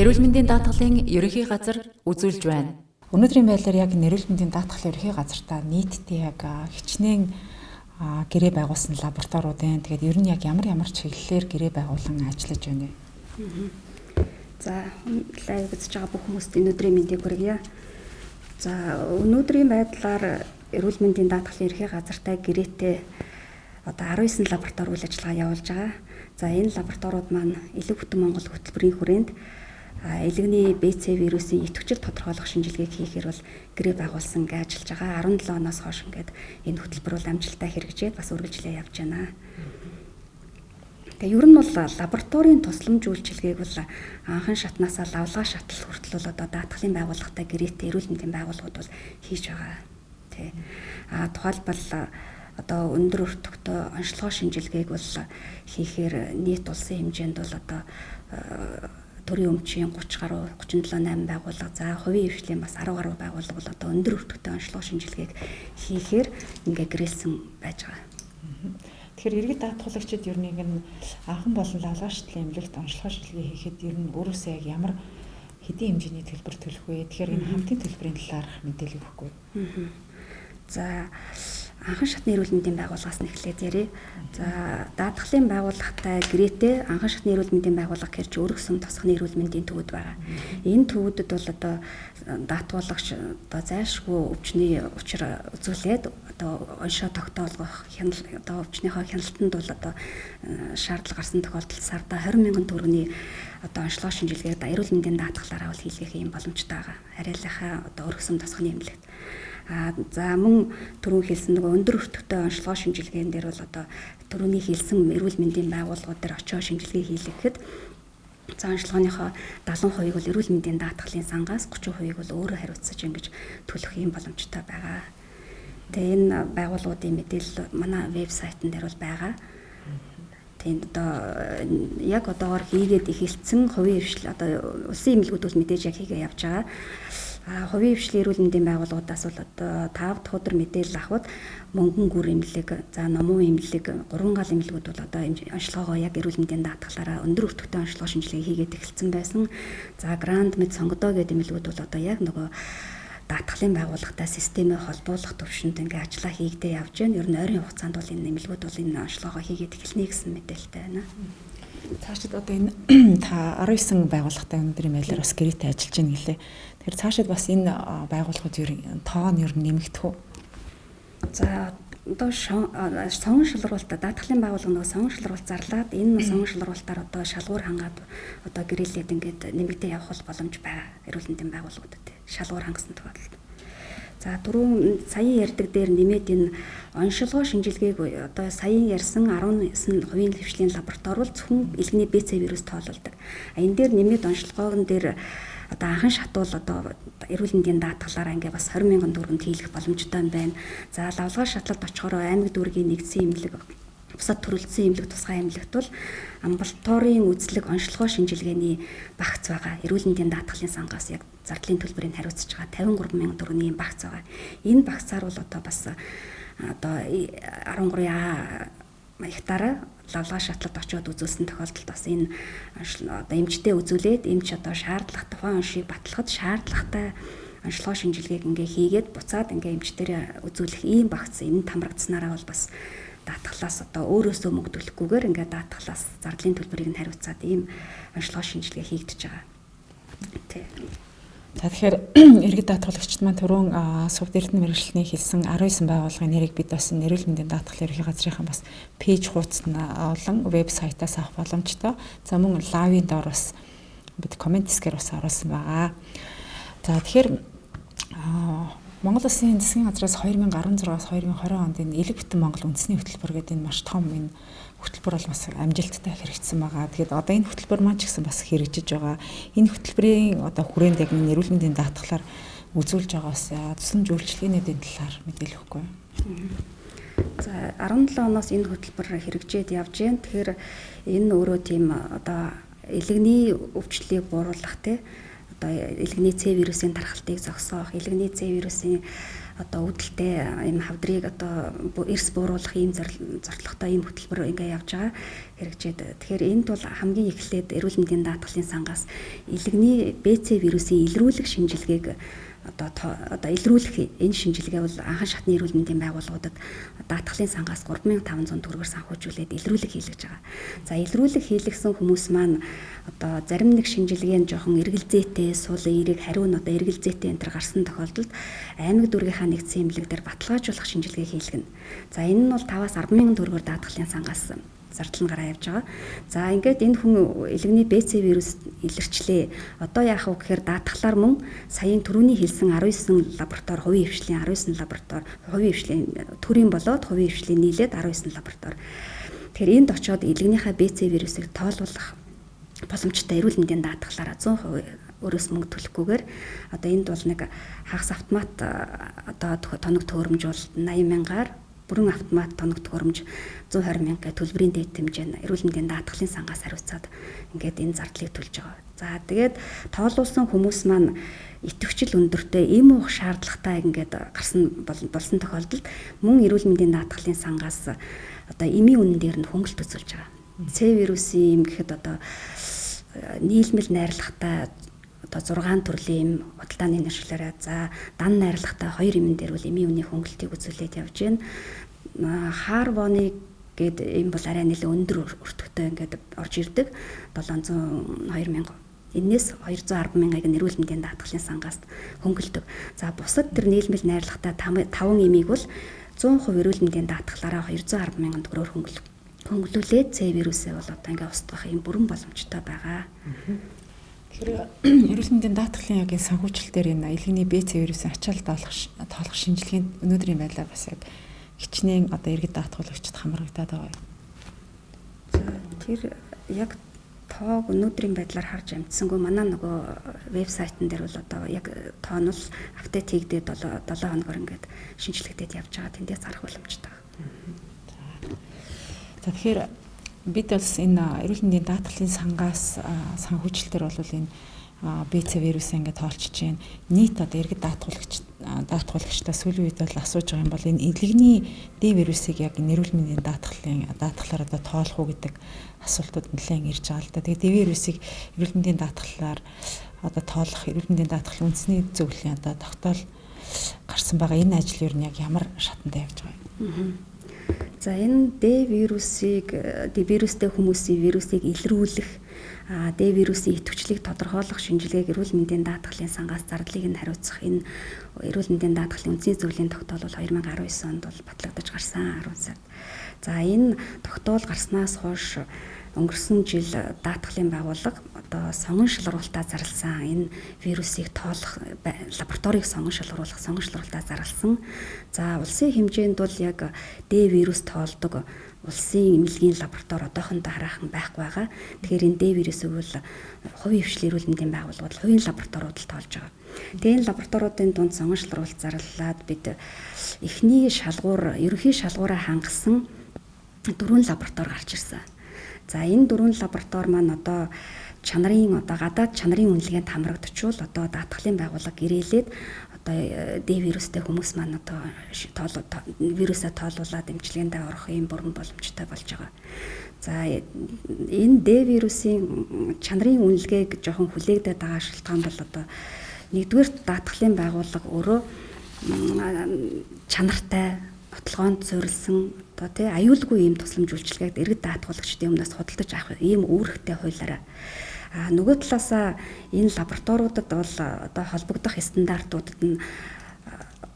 Эрүүл мэндийн даатгалын ерөнхий газар үзүүлж байна. Өнөөдрийн байдлаар яг эрүүл мэндийн даатгалын ерөнхий газартаа нийтдээ яг хичнээн гэрээ байгуулсан лабораториуд байна. Тэгээд ер нь яг ямар чиглэлээр гэрээ байгуулан ажиллаж байна вэ? За, лайв үзэж байгаа бүх хүмүүст өнөөдрийн мэндийг хүргье. За, өнөөдрийн байдлаар эрүүл мэндийн даатгалын ерөнхий газартай гэрээтэй одоо 19 лаборатори үйл ажиллагаа явуулж байгаа. За, энэ лабораториуд маань Илүү бүтэн Монгол хөтөлбөрийн хүрээнд элэгний БЦ вирусын идэвхжил тодорхойлох шинжилгээг хийхээр бол гэрээ байгуулсан гэж ажиллаж байгаа. 17 оноос хойш ингээд энэ хөтөлбөр бол амжилттай хэрэгжээд бас үргэлжлээ явж байна. Тэгээ ер нь бол лабораторийн тусламж үйлчилгээг бол анхан шатнаас лавлгаа шатал хүртэл бол одоо даатгалын байгууллагатай гэрээтэй эрүүл мэндийн байгууллагууд бол хийж байгаа. Тэ. Тухайлбал одоо өндөр өртөгтэй онцлогоо шинжилгээг бол хийхээр нийт улсын хэмжээнд бол одоо төрийн өмчийн 30 гаруй 37-8 байгууллага, за хувийн хвшлийн бас 10 гаруй байгууллага бол одоо өндөр өртөгтэй онцлогоо шинжилгээг хийхээр ингээ гэрээлсэн байж байгаа. Тэгэхээр иргэд даатгалагчид ер нь анхан болон лавлгаа шатлын эмнэлэгт онцлогоо шинжилгээ хийхэд ер нь өөрөөсөө яг ямар хэдийн хэмжээний төлбөр төлөх вэ? Тэгэхээр энэ хамтын төлбөрийн талаар мэдээлэл өгөхгүй. За, анхан шатны эрүүл мэндийн байгууллагаас нь эхлээд ярив. За, даатгалын байгууллагатай гэрээтэй анхан шатны эрүүл мэндийн байгууллага хэрж өргөсөн тосгоны эрүүл мэндийн төвүүд байгаа. Энэ төвүүдэд бол одоо даатгуулагч одоо зайлшгүй өвчний учир үзүүлээд одоо оншоо тогтоолгох одоо өвчнийхөө хяналтанд бол одоо шаардлага гарсан тохиолдолд сарда 20,000 төгрөгийн одоо онцлогоо шинжилгээг эрүүл мэндийн даатгалаараа бол хийлгэх юм боломжтой байгаа. Хариаллахаа одоо өргөсөн тосгоны эмнэлэгт. За, мөн түрүүн хэлсэн нөгөө өндөр өртөгтэй онцлогоо шинжилгээнд дээр бол одоо түрүүний хэлсэн эрүүл мэндийн байгууллагууд дээр очиод шинжилгээ хийлгэхэд за онцлогооныхоо 70% бол эрүүл мэндийн даатгалын сангаас 30% бол өөрөө хариуцаж ингэж төлөх юм боломжтой байгаа. Тэгээ энэ байгууллагуудын мэдээлэл манай вебсайтн дээр бол байгаа. Тэнд одоо яг одоогоор хийгээд эхэлсэн хувийн хвшил одоо улсын эмнэлгүүд бол мэдээж яг хийгээ явж байгаа. Хувийн хвшлийн эрүүл мэндийн байгууллагуудаас бол одоо 5 дахь өдөр мэдээлэл авахд мөнгөн гүр эмнэлэг, за номын эмнэлэг, 3 гал эмнэлгүүд бол одоо онцлогоогоо яг эрүүл мэндийн даатгалаараа өндөр өртөгтэй онцлогоо шинжилгээ хийгээд эхэлсэн байсан. За, Гранд Мед сонгодоо гэдэг эмнэлгүүд бол одоо яг нөгөө даатгалын байгууллагатай системээ холбоолох төвшөнд ингээ ажиллаа хийгдээ явж байна. Ер нь ойрын хугацаанд бол энэ эмнэлгүүд бол энэ онцлогоо хийгээд эхэлнэ гэсэн мэдээлэлтэй байна. Цаашид одоо энэ та 19 байгууллагатай өнөөдрийн байдлаар бас гэрээтэй ажиллаж байна гэлээ. Тэгэхээр цаашид бас энэ байгууллагууд тоо нь ер нь нэмэгдэх үү? За, одоо сонгон шалруулалтаа даатгалын байгууллага нөгөө сонгон шалруулалт зарлаад энэ сонгон шалруулалтаар одоо шалгуур хангаад одоо гэрээлээд ингээд нэмэгдээ явах боломж байгаа эрүүл мэндийн байгууллагуудад шалгуур хангасан тохиолдолд. За, түрүүн саяын ярьдаг дээр нэмээд энэ онцлогоо шинжилгээг одоо саяын ярьсан 19 хувийн хвшлийн лаборатори бол зөвхөн элэгний БЦ вирус тоололдог. Энэ дээр нэмээд онцлогоон дээр одоо анхан шатвал одоо эрүүл мэндийн даатгалаараа ингээ бас 20,000 төгрөнд хийлгэх боломжтой байна. За, лавлгаа шатлалд очихоор аймаг дүүргийн нэгдсэн эмнэлэг, бусад төрөлдсөн эмнэлэг, тусгай эмнэлэгт бол амбулаторийн үзлэг онцлогоо шинжилгээний багц байгаа. Эрүүл мэндийн даатгалын сангаас яг зардлын төлбөрийг хариуцж байгаа 53,000 төгрөгийн багц байгаа. Энэ багцаар бол одоо бас одоо 13А хятаараа лавлгаа шатлалд очиод үзүүлсэн тохиолдолд бас энэ одоо эмчтэй үзүүлээд эмч одоо шаардлага тухайн оншийг батлахад шаардлагатай онцлогоо шинжилгээг ингээ хийгээд буцаад ингээ эмчтэрээ үзүүлэх ийм багц энэ тамрагдсанараа бол бас даатгалаас одоо өөрөөсөө мөнгө төлөхгүйгээр ингээ даатгалаас зардлын төлбөрийг нь хариуцаад ийм онцлогоо шинжилгээ хийгдэж байгаа. Тэ. За, тэгэхээр иргэд даатгалагчид маань түрүүн сувд эрдэнэ мэргэжлийн хэлсэн 19 байгууллагын нэрийг бид бас эрүүл мэндийн даатгалын ерөнхий газрынхаа бас пэйж хуудасд олон вебсайтаас авах боломжтой. За, мөн лавын доор бас бид комент хэсгээр бас оруулсан байгаа. За, тэгэхээр Монгол Улсын засгийн газраас 2016-аас 2020 онд энэ Илүү бүтэн Монгол үндэсний хөтөлбөр гэдэг энэ маш том энэ хөтөлбөр бол бас амжилттай хэрэгжсэн байгаа. Тэгээд одоо энэ хөтөлбөр маань ч гэсэн бас хэрэгжиж байгаа. Энэ хөтөлбөрийн одоо хүрээнд яг энэ эрүүл мэндийн даатгалаар үзүүлж байгаас тусламж үйлчилгээнүүдийн талаар мэдээлэл өгөхгүй. За, 17 оноос энэ хөтөлбөр хэрэгжээд явж байна. Тэгэхээр энэ өөрөө тийм одоо элэгний өвчлөлийг бууруулах одоо элэгний С вирусын тархалтыг зогсоох, элэгний С вирусын одоо үүдэлтэй ийм хавдрыг одоо эрс бууруулах ийм зорилготой ийм хөтөлбөр ингээ явж байгаа хэрэгжээд. Тэгэхээр энд бол хамгийн эхлээд эрүүл мэндийн даатгалын сангаас илэгний БЦ вирусын илрүүлэх шинжилгээг одоо илрүүлэх энэ шинжилгээ бол анхан шатны эрүүл мэндийн байгууллагуудад даатгалын сангаас 3500 төгрөгөөр санхүүжүүлээд илрүүлэх хийлгэж байгаа. За илрүүлэх хийлгсэн хүмүүс маань одоо зарим нэг шинжилгээ нь жоохон эргэлзээтэй, сул эерэг хариу нь одоо эргэлзээтэй энэ төр гарсан тохиолдолд аймаг дүүргийнхаа нэгдсэн эмнэлэг дээр баталгаажуулах шинжилгээ хийлгэнэ. За энэ нь бол 5-аас 10,000 төгрөгөөр даатгалын сангаас зардал нь гараа явж байгаа. За ингээд энэ хүн илэгний БЦ вирус илэрчлээ. Одоо яах вэ гэхээр даатгалаар мөн саяын түрүүний хэлсэн 19 лаборатори хувийн хвшлийн 19 лаборатори хувийн хвшлийн төрийн болоод хувийн хвшлийн нийлээд 19 лаборатори. Тэгэхээр энд очиод илэгнийхээ БЦ вирусыг тоолуулах боломжтой эрүүл мэндийн даатгалаараа 100% өөрөөс мөнгө төлөхгүйгээр одоо энд бол нэг хагас автомат одоо тоног төхөөрөмж бол 80,000-аар бүрэн автомат тоног төхөөрөмж 120,000 төлбөрийн дэд хэмжээ эрүүл мэндийн даатгалын сангаас хариуцаад ингээд энэ зардлыг төлж байгаа. За тэгээд тоолуулсан хүмүүс маань идэвхжил өндөртэй эм уух шаардлагатай ингээд гарсан болсон тохиолдолд мөн эрүүл мэндийн даатгалын сангаас одоо эмийн үнэн дээр нь хөнгөлт үзүүлж байгаа. С вирусын эм гэхэд одоо нийлмэл найрлагатай одоо 6 төрлийн эм худалдааны нэршлээрээ за дан найрлагатай 2 эмэн дээр бол эмийн үнийн хөнгөлтийг үзүүлээд явж байна. Харвоны гэд эм бол арай нэлээд өндөр өртөгтэй ингээд орж ирдэг 702,000. Энээс 210,000-ыг эрүүл мэндийн даатгалын сангаас хөнгөлдөг. За бусад тэр нийлмэл найрлагатай 5 эмийг бол 100% эрүүл мэндийн даатгалаараа 210,000 төгрөгөөр хөнгөлүүлээд С вирусээ бол одоо ингээд устгах юм бүрэн боломжтой байгаа. Тэгэхээр эрүүл мэндийн даатгалын яг энэ санхүүжилт дээр энэ илэгний БЦ вирусын ачаал тоолох шинжилгээнд өнөөдрийн байдлаар бас яг хичнээн одоо иргэд даатгуулагчид хамрагдаад байгаа юм. За тэр яг тоог өнөөдрийн байдлаар харж амжсангүй манай нөгөө вебсайтн дээр бол одоо яг тоо нь бол апдейт хийгдээд 7 хоногор ингээд шинжилэгдээд явж байгаа. Тэндээс харах боломжтой. За тэгэхээр бид бас энэ эрүүл мэндийн даатгалын сангаас санхүүжилтээр бол энэ БЦ вирусыг ингээд тоолчиж байна. Нийт одоо иргэд даатгуулагчдаа сүүлийн үед бол асууж байгаа юм бол энэ илэгний Д вирусыг яг эрүүл мэндийн даатгалаар одоо тоолох уу гэдэг асуултууд нэлээд ирж байгаа л да. Тэгээд Д вирусыг эрүүл мэндийн даатгалаар одоо тоолох эрүүл мэндийн даатгалын үндэсний зөвлөлийн одоо тогтоол гарсан байгаа. Энэ ажил юу нь яг ямар шатанд явж байгаа юм? За энэ Д вирустэй хүмүүсийн вирусыг илрүүлэх Д вирусын идэвхжлийг тодорхойлох шинжилгээг эрүүл мэндийн даатгалын сангаас зардлыг нь хариуцах энэ эрүүл мэндийн даатгалын үндэсний зөвлөлийн тогтоол бол 2019 онд бол батлагдаж гарсан 10 сард. За энэ тогтоол гарснаас хойш өнгөрсөн жил даатгалын байгууллага одоо сонгон шалгуулалтаа зарласан энэ вирусыг тоолох лабораторийг сонгон шалгуулалтаа зарласан. За улсын хэмжээнд бол яг Д вирус тоолдог улсын эмнэлгийн лаборатори одоохондоо хараахан байхгүй байгаа. Тэгэхээр энэ Д вирусыг бол хувийн хвшлийн эрүүл мэндийн байгууллагууд хувийн лабораториуд л тоолж байгаа. Тэгээ энэ лабораториудын дунд сонгон шалгуулалт зарлаад бид эхний ерөнхий шалгуураа хангасан 4 лаборатори гарч ирсэн. За энэ 4 лаборатори маань одоо гадаад чанарын үнэлгээнд хамрагдчихвол одоо даатгалын байгууллага гэрээлээд одоо Д вирустэй хүмүүс маань одоо вирусаа тоолуулаад эмчилгээндээ орох юм бүрэн боломжтой болж байгаа. За энэ Д вирусын чанарын үнэлгээг жоохон хүлээгдээд байгаа шалтгаан бол одоо нэгдүгээр даатгалын байгууллага өөрөө чанартай ботлогоонд суурилсан одоо аюулгүй ийм тусламж үйлчилгээг иргэд даатгуулагчдын өмнөөс худалдаж авах ийм үүрэгтэй хуулиараа нөгөө талаасаа энэ лабораториудад бол одоо холбогдох стандартуудад нь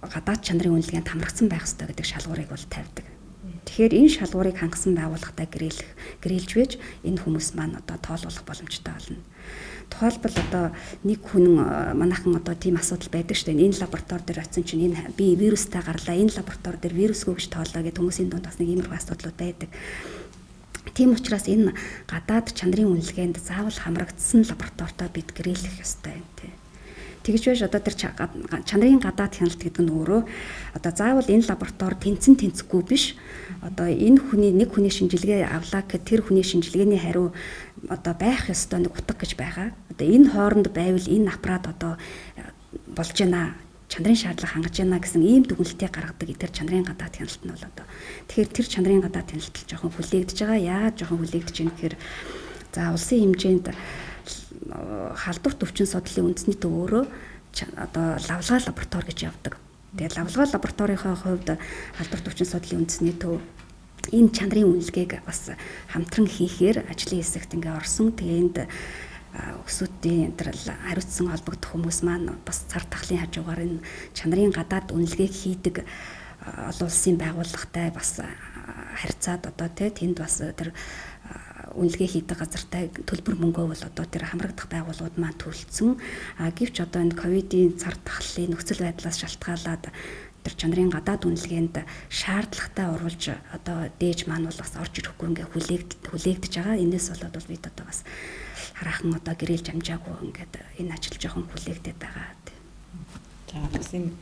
гадаад чанарын үнэлгээнд хамрагдсан байх ёстой гэдэг шалгуурыг бол тавьдаг. Тэгэхээр энэ шалгуурыг хангасан байгууллагатай гэрээлж байж энэ хүмүүс маань одоо тоолуулах боломжтой болно. Тухайлбал одоо нэг хүн манайхан одоо тийм асуудал байдаг шүү дээ. Энэ лаборатори дээр очисон чинь би вирустай гарлаа. Энэ лаборатори дээр вирусгүй гэж тоолоо гэдэг хүмүүсийн дунд бас нэг иймэрхүү асуудлууд байдаг. Тийм учраас энэ гадаад чанарын үнэлгээнд заавал хамрагдсан лабораторитой бид гэрээлэх ёстой юм тий. Тэгж байж одоо тэр чанарын гадаад хяналт гэдэг нь өөрөө одоо заавал энэ лаборатори тэнцэхгүй биш. Одоо энэ нэг хүний шинжилгээ авлаа гэхэд тэр хүний шинжилгээний хариу одоо байх ёстой нэг утга гэж байгаа. Одоо энэ хооронд байвал энэ аппарат одоо болж байна. чанарын шаардлага хангаж байна гэсэн ийм дүгнэлтийг гаргадаг тэр чанарын гадаад хяналт нь бол одоо тэгэхээр тэр чанарын гадаад хяналт л жоохон хүлээгдэж байгаа. Яагаад жоохон хүлээгдэж байна гэхээр за улсын хэмжээнд халдварт өвчин судлалын үндэсний төв өөрөө одоо лавлгаа лаборатори гэж явдаг. Тэгээд лавлгаа лабораторийнхаа хувьд халдварт өвчин судлалын үндэсний төв энэ чанарын үнэлгээг бас хамтран хийхээр ажлын хэсэгт ингээ орсон. Тэгээд энд өсвүүдийн хариуцсан холбогдох хүмүүс маань бас цар тахлын хажуугаар энэ чанарын гадаад үнэлгээг хийдэг олон улсын байгууллагатай бас харьцаад одоо тэнд бас тэр үнэлгээ хийдэг газартай төлбөр мөнгөө бол одоо тэр хамрагдах байгууллагууд маань төлсөн. Гэвч одоо энэ ковидын цар тахлын нөхцөл байдлаас шалтгаалаад тэр чанарын гадаад үнэлгээнд шаардлагатай оруулж одоо дээж маань бол бас орж ирэхгүй ингээ хүлээгдэж байгаа. Энээс болоод бол бид одоо бас хараахан одоо гэрээлж амжаагүй ингээд энэ ажил жоохон хүлээгдээд байгаа. За бас энэ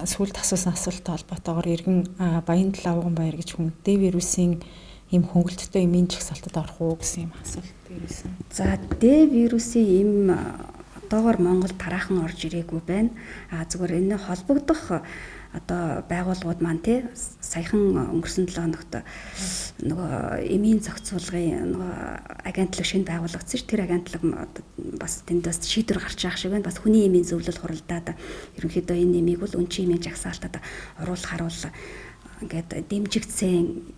сүүлд асуусан асуулттай холбоотойгоор иргэн Баян Лавган баяр гэж хүн Д вирусын ийм хөнгөлөлттэй эмийн жагсаалтад орох уу гэсэн юм асуулт ирсэн. За Д вирусын эм одоогоор Монголд тараахан орж ирээгүй байна. Зүгээр энэ холбогдох одоо байгууллагууд маань саяхан өнгөрсөн 7 хоногт нөгөө эмийн зохицуулгын нөгөө агентлаг шинэ байгуулагдсан ш. Тэр агентлаг бас тэндээс шийдвэр гарч байгаа шиг байна. Бас хүний эмийн зөвлөл хуралдаад ерөнхийдөө энэ эмийг бол үнчин эмийн жагсаалтад оруулахаар бол ингээд дэмжигдсэн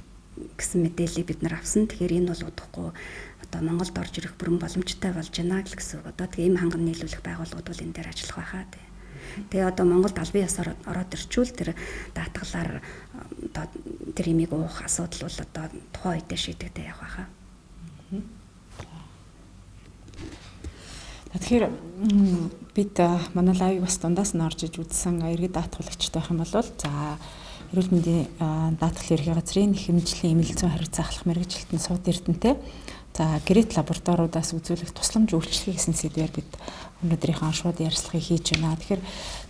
гэсэн мэдээллийг бид нар авсан. Тэгэхээр энэ бол удахгүй одоо Монголд орж ирэх бүрэн боломжтой болж байна л гэсэн үг. Одоо тэгээ эм ханган нийлүүлэх байгууллагууд бол энэ дээр ажиллах байхаа. Тэгээ одоо Монголд албан ёсоор ороод ирчүүл тэр даатгалаар одоо тэр эмийг уух асуудал бол одоо тухайн үедээ шийдэгдэх явах байхаа. Тэгэхээр бид манай лайвыг бас дундаас нь орж иж үзсэн иргэд даатгалагчтай байх юм бол за эрүүл мэндийн даатгалын ерхий газрын хэмжлийн эмнэлэг зүйн хариуцсан ахлах мэргэжилтэн сууд эрдэнэтэй за гэрээт лабораториудаас үзүүлэх тусламж үйлчлэгээ гэсэн сэдвээр бид өнөөдрийнхөө шууд ярилцлагыг хийж байна. Тэгэхээр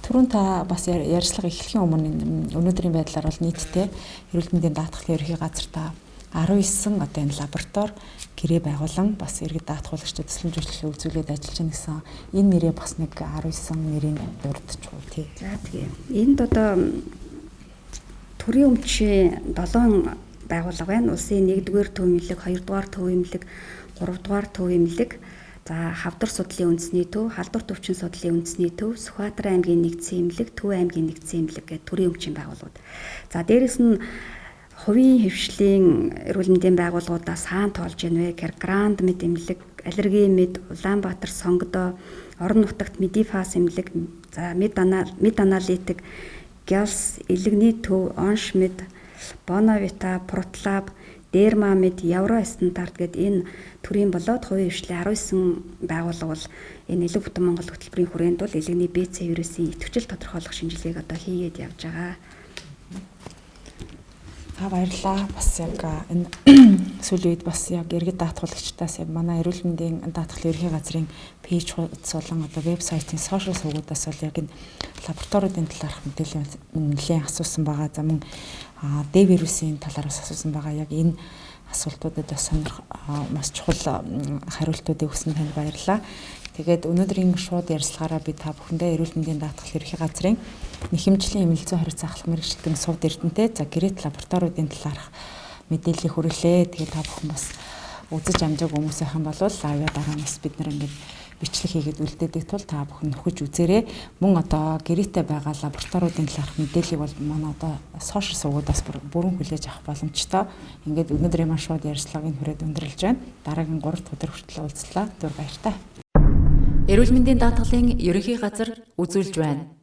түрүүн та бас ярилцлага эхлэхийн өмнө өнөөдрийн байдлаар бол нийтдээ эрүүл мэндийн даатгалын ерхий газар та 19 одоо энэ лаборатори гэрээ байгуулан бас иргэд даатгуулагчдад тусламж үйлчлэгээ үзүүлээд ажиллаж байна гэсэн энэ нэрээ бас нэг 19 нэрийн дурдчихгүй тий. За тэгээ энд одоо төрийн өмчийн 7 байгууллага байна. Улсын 1-р төв эмнэлэг, 2-р төв эмнэлэг, 3-р төв эмнэлэг, за Хавдар судлалын үндэсний төв, Халдварт өвчин судлалын үндэсний төв, Сүхбаатар аймгийн нэгдсэн эмнэлэг, Төв аймгийн нэгдсэн эмнэлэг гэдэг төрийн өмчийн байгууллагууд. За дээрэс нь хувийн хөвшлийн эрүүл мэндийн байгууллагуудаас хаан тоолж ийн вэ? Гранд Мед эмнэлэг, Аллерги Мед, Улаанбаатар сонгодоо, Орон нутагт Медифас эмнэлэг, за Мед аналитик, Гялс, Илэгний төв, Онш Мед, Боновита, Протлаб, Дермамед, Евро стандарт гэдэг энэ төрийн болоод хувийн хвшлийн 19 байгууллага бол энэ илүү бүтэн Монгол хөтөлбөрийн хүрээнд бол элэгний БЦ вирусын идэвхжил тодорхойлох шинжилгээг одоо хийгээд явж байгаа. Та баярлалаа. Бас яг энэ сүүлийн үед бас яг иргэд даатгуулагчдаас яг манай эрүүл мэндийн даатгалын ерхий газрын пэйж хуудас болон одоо вебсайтын сошиал сувгуудаас бол яг энэ лабораториудын талаарх мэдээлэл нэлээд асуусан байгаа. За мөн Д вирусын талаараас асуусан байгаа. Яг энэ асуултуудад бас маш чухал хариултуудыг өгсөн танд баярлалаа. Тэгээд өнөөдрийн шууд ярилцлагаараа би та бүхэндээ эрүүл мэндийн даатгалын ерхий газрын нэхэмжлийн эмнэлэг зүйн хариуцсан ахлах мэргэжилтэн сууд эрдэнэтэй за гэрээт лабораториудын талаарх мэдээллийг хүргэлээ. Тэгээд та бүхэн бас үзэж амжааг хүмүүсийнхэн бол лайваа дараа нас бид нар ингээд бичлэг хийгээд үлдээдэг тул та бүхэн нөхөж үзээрэй. Мөн одоо гэрээтэй байгаа лабораториудын талаарх мэдээллийг бол манай одоо сошиал сувгуудаас бүрэн хүлээж авах боломжтой. Ингээд өнөөдрийн маань шууд ярилцлагыг хүрээд өндөрлөж байна. Дараагийн 3 дахь өдөр хүртэл уулзлаа. Түр баяртай. Эрүүл мэндийн даатгалын ерөнхий газар үзүүлж байна.